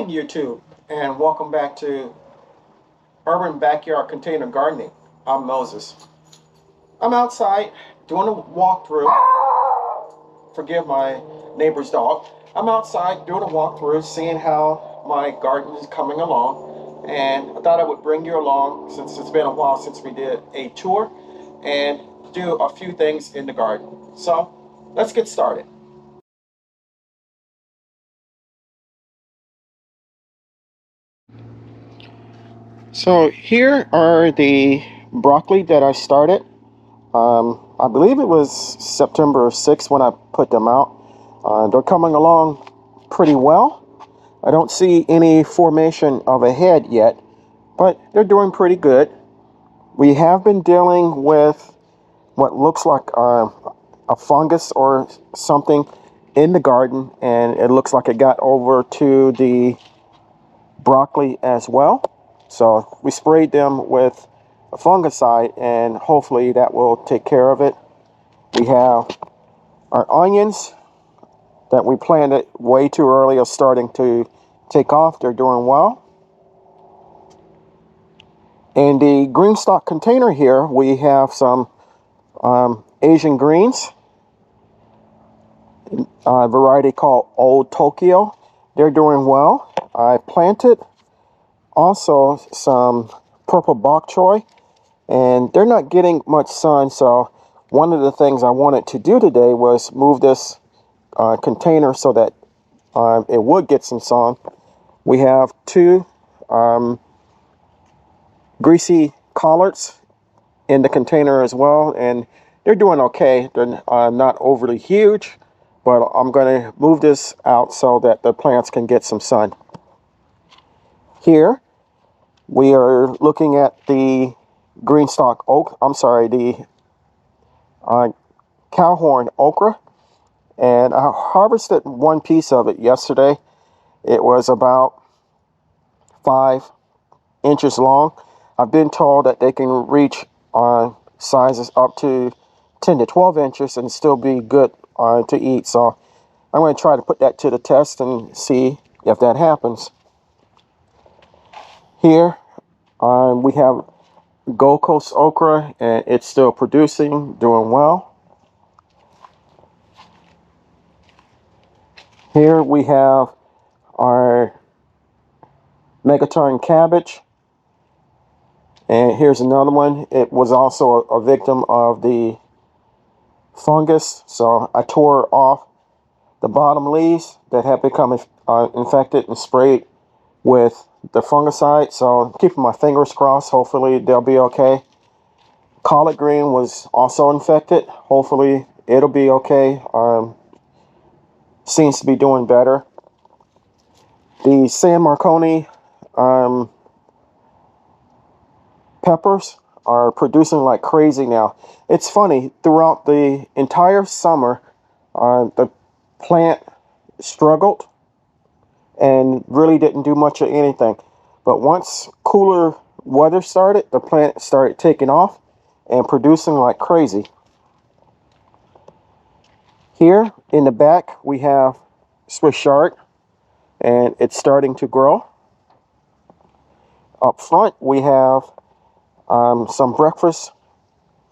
morning, YouTube, and welcome back to Urban Backyard Container Gardening. I'm Moses. I'm outside doing a walkthrough. Forgive my neighbor's dog. I'm outside doing a walkthrough, seeing how my garden is coming along, and I thought I would bring you along since it's been a while since we did a tour and do a few things in the garden. So let's get started. So here are the broccoli that I started. I believe it was September 6th when I put them out. They're coming along pretty well. I don't see any formation of a head yet, but they're doing pretty good. We have been dealing with what looks like a fungus or something in the garden, and it looks like it got over to the broccoli as well. So we sprayed them with a fungicide, and hopefully that will take care of it. We have our onions that we planted way too early are starting to take off. They're doing well. In the green stock container here, we have some Asian greens, a variety called Old Tokyo. They're doing well. I planted also some purple bok choy, and they're not getting much sun, so one of the things I wanted to do today was move this container so that it would get some sun. We have two greasy collards in the container as well, and they're doing okay. They're not overly huge, but I'm going to move this out so that the plants can get some sun. Here we are looking at the greenstock the cowhorn okra, and I harvested one piece of it yesterday. It was about 5 inches long. I've been told that they can reach sizes up to 10 to 12 inches and still be good to eat. So I'm going to try to put that to the test and see if that happens. Here we have Gold Coast okra, and it's still producing, doing well. Here we have our megaton cabbage, and here's another one. It was also a victim of the fungus, so I tore off the bottom leaves that had become infected and sprayed with the fungicide. So I'm keeping my fingers crossed. Hopefully they'll be okay. Collard green was also infected. Hopefully it'll be okay. Seems to be doing better. The San Marconi peppers are producing like crazy now. It's funny, throughout the entire summer, the plant struggled and really didn't do much of anything. But once cooler weather started, the plant started taking off and producing like crazy. Here in the back we have Swiss chard, and it's starting to grow. Up front we have some breakfast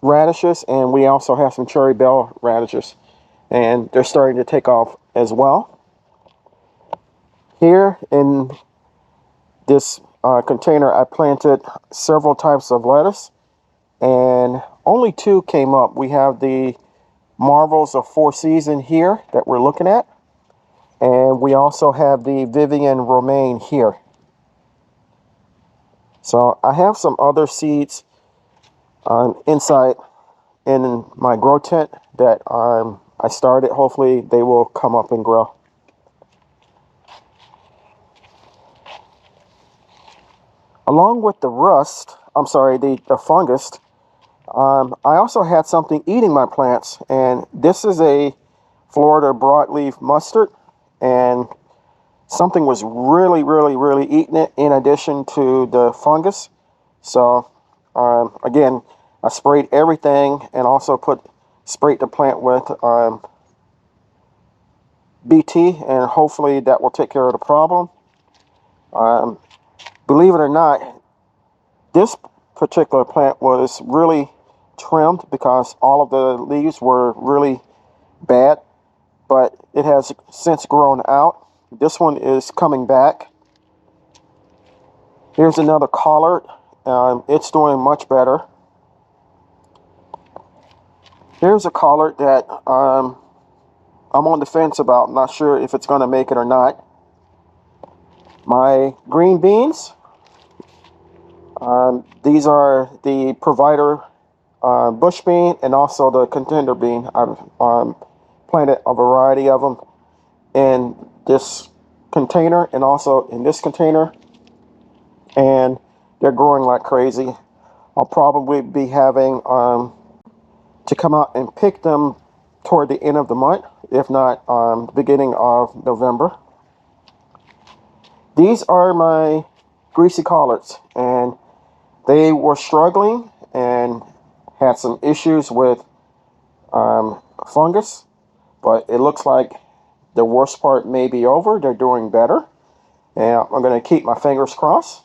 radishes, and we also have some cherry bell radishes, and they're starting to take off as well. Here in this container I planted several types of lettuce, and only 2 came up. We have the Marvels of 4 Seasons here that we're looking at, and we also have the Vivian Romaine here. So I have some other seeds inside in my grow tent that I started. Hopefully they will come up and grow. Along with the the fungus, I also had something eating my plants, and this is a Florida broadleaf mustard, and something was really eating it in addition to the fungus. So again, I sprayed everything and also sprayed the plant with BT, and hopefully that will take care of the problem. Um, Believe it or not, this particular plant was really trimmed because all of the leaves were really bad, but it has since grown out. This one is coming back. Here's another collard. It's doing much better. Here's a collard that I'm on the fence about. I'm not sure if it's going to make it or not. My green beans. These are the provider bush bean and also the contender bean. I've planted a variety of them in this container and also in this container, and they're growing like crazy. I'll probably be having to come out and pick them toward the end of the month, if not the beginning of November. These are my greasy collards, and they were struggling and had some issues with fungus, but it looks like the worst part may be over. They're doing better, and I'm going to keep my fingers crossed.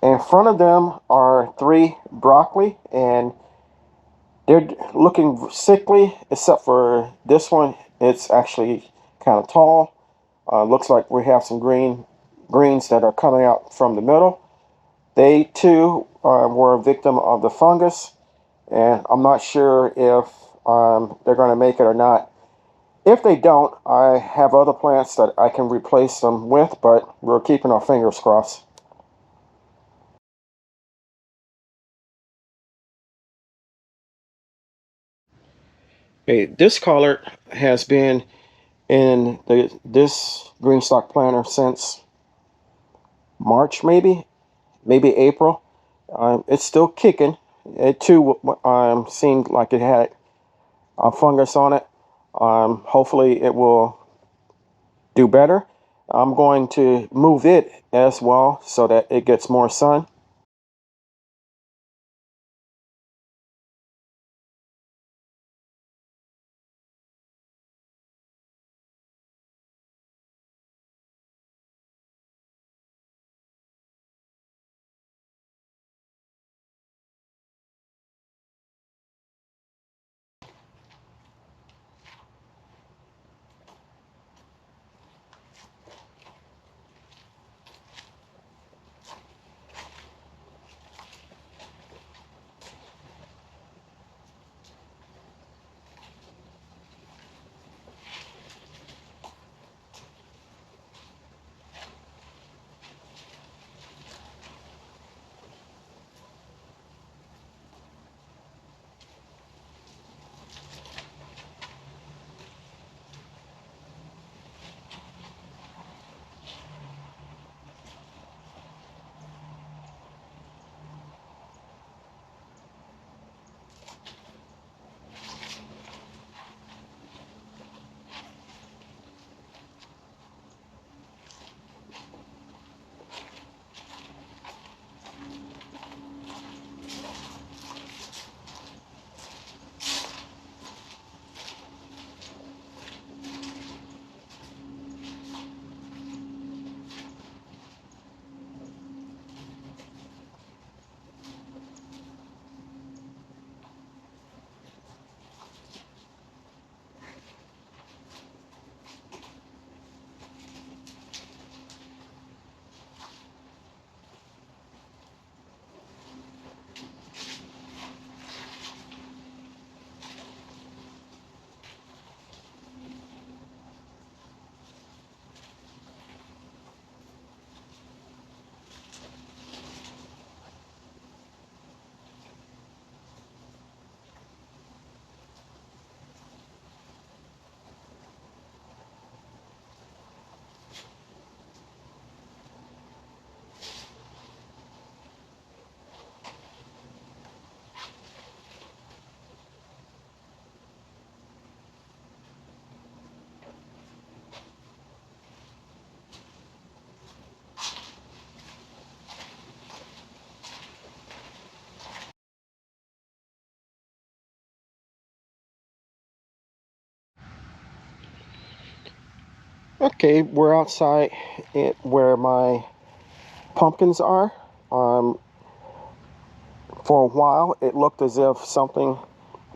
In front of them are 3 broccoli, and they're looking sickly, except for this one. It's actually kind of tall. Looks like we have some greens that are coming out from the middle. They too were a victim of the fungus, and I'm not sure if they're going to make it or not. If they don't, I have other plants that I can replace them with, but we're keeping our fingers crossed. Okay, this collard has been in this green stock planter since March, maybe April. It's still kicking. It too seemed like it had a fungus on it. Hopefully it will do better. I'm going to move it as well so that it gets more sun. Okay, we're outside where my pumpkins are. For a while, it looked as if something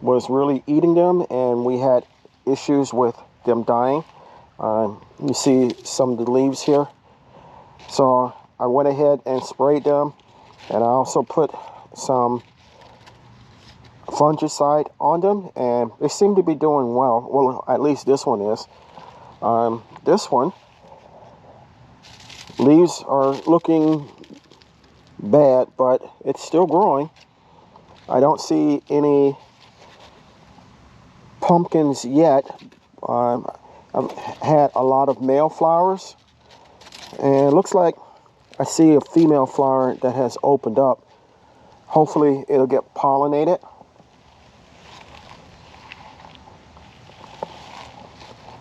was really eating them, and we had issues with them dying. You see some of the leaves here. So I went ahead and sprayed them, and I also put some fungicide on them, and they seem to be doing well. Well, at least this one is. This one, leaves are looking bad, but it's still growing. I don't see any pumpkins yet. I've had a lot of male flowers, and it looks like I see a female flower that has opened up. Hopefully it'll get pollinated.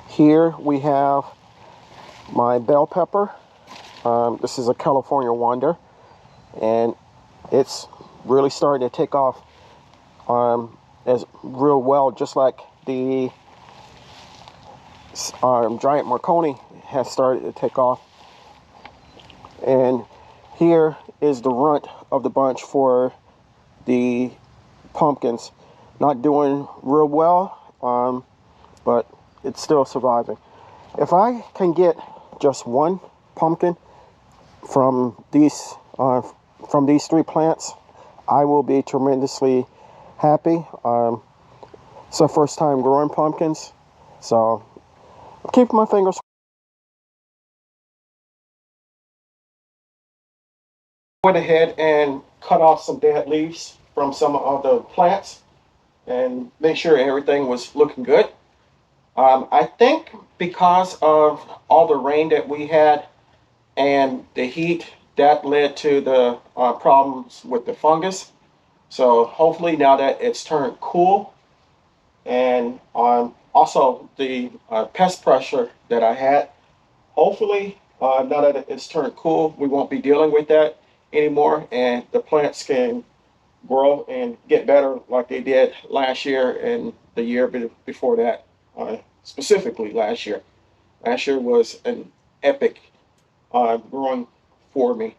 Here we have my bell pepper. This is a California Wonder, and it's really starting to take off as real well, just like the giant Marconi has started to take off. And here is the runt of the bunch for the pumpkins. Not doing real well, but it's still surviving. If I can get just one pumpkin from these three plants, I will be tremendously happy. It's the first time growing pumpkins, so I'm keeping my fingers. Went ahead and cut off some dead leaves from some of the plants and made sure everything was looking good. I think because of all the rain that we had and the heat, that led to the problems with the fungus. So hopefully now that it's turned cool, and also the pest pressure that I had, hopefully now that it's turned cool, we won't be dealing with that anymore, and the plants can grow and get better like they did last year and the year before that. Specifically last year. Last year was an epic growing for me.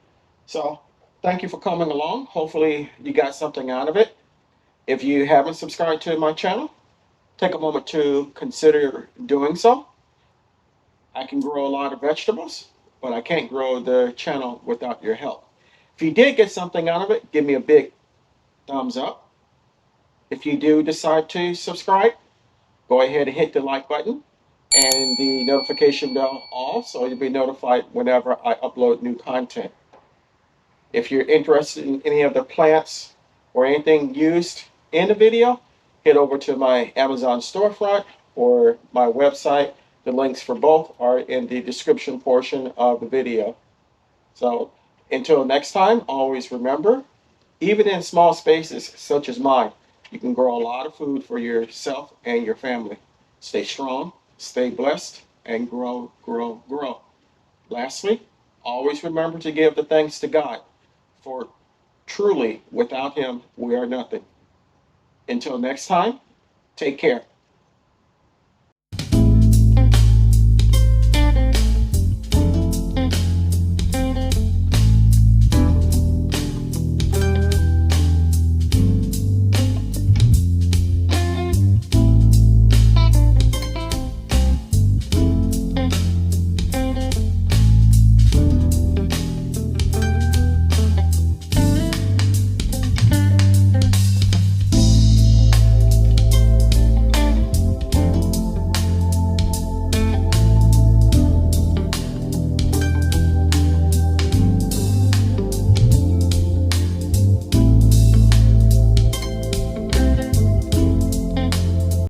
So thank you for coming along. Hopefully you got something out of it. If you haven't subscribed to my channel, take a moment to consider doing so. I can grow a lot of vegetables, but I can't grow the channel without your help. If you did get something out of it, give me a big thumbs up. If you do decide to subscribe, go ahead and hit the like button and the notification bell all, so you'll be notified whenever I upload new content. If you're interested in any of the plants or anything used in the video, head over to my Amazon storefront or my website. The links for both are in the description portion of the video. So until next time, always remember, even in small spaces such as mine, you can grow a lot of food for yourself and your family. Stay strong, stay blessed, and grow, grow, grow. Lastly, always remember to give the thanks to God, for truly without Him we are nothing. Until next time, take care.